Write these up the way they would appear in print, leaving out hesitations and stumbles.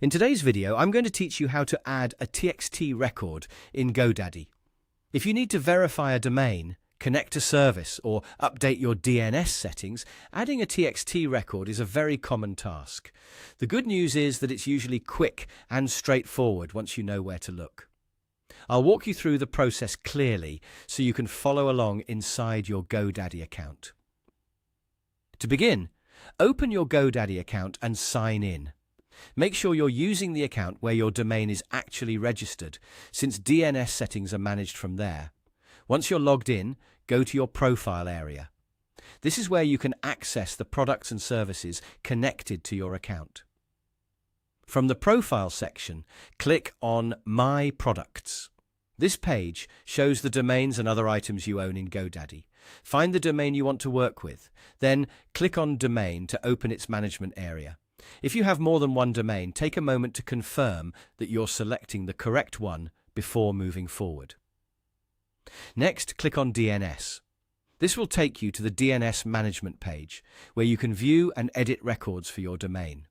In today's video, I'm going to teach you how to add a TXT record in GoDaddy. If you need to verify a domain, connect a service, or update your DNS settings, adding a TXT record is a very common task. The good news is that it's usually quick and straightforward once you know where to look. I'll walk you through the process clearly so you can follow along inside your GoDaddy account. To begin, open your GoDaddy account and sign in. Make sure you're using the account where your domain is actually registered, since DNS settings are managed from there. Once you're logged in, go to your profile area. This is where you can access the products and services connected to your account. From the profile section, click on My Products. This page shows the domains and other items you own in GoDaddy. Find the domain you want to work with, then click on Domain to open its management area. If you have more than one domain, take a moment to confirm that you're selecting the correct one before moving forward. Next, click on DNS. This will take you to the DNS management page, where you can view and edit records for your domain.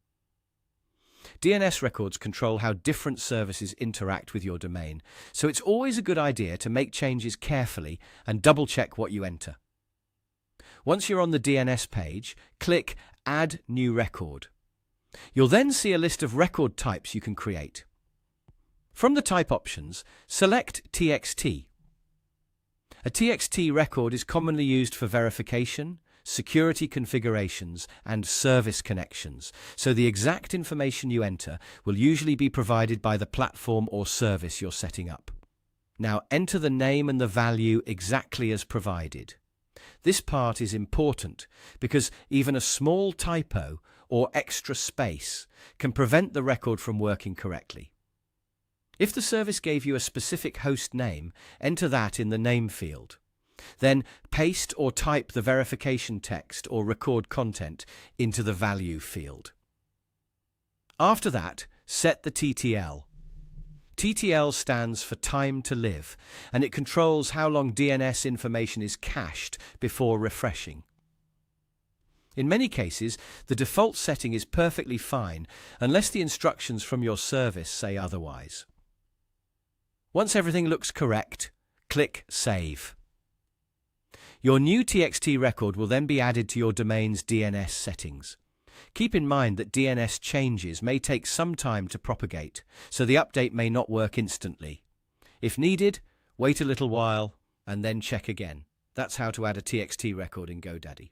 DNS records control how different services interact with your domain, so it's always a good idea to make changes carefully and double-check what you enter. Once you're on the DNS page, click Add New Record. You'll then see a list of record types you can create. From the type options, select TXT. A TXT record is commonly used for verification, security configurations, and service connections, so the exact information you enter will usually be provided by the platform or service you're setting up. Now enter the name and the value exactly as provided. This part is important because even a small typo or extra space can prevent the record from working correctly. If the service gave you a specific host name, enter that in the name field. Then paste or type the verification text or record content into the value field. After that, set the TTL. TTL stands for time to live, and it controls how long DNS information is cached before refreshing. In many cases, the default setting is perfectly fine unless the instructions from your service say otherwise. Once everything looks correct, click Save. Your new TXT record will then be added to your domain's DNS settings. Keep in mind that DNS changes may take some time to propagate, so the update may not work instantly. If needed, wait a little while and then check again. That's how to add a TXT record in GoDaddy.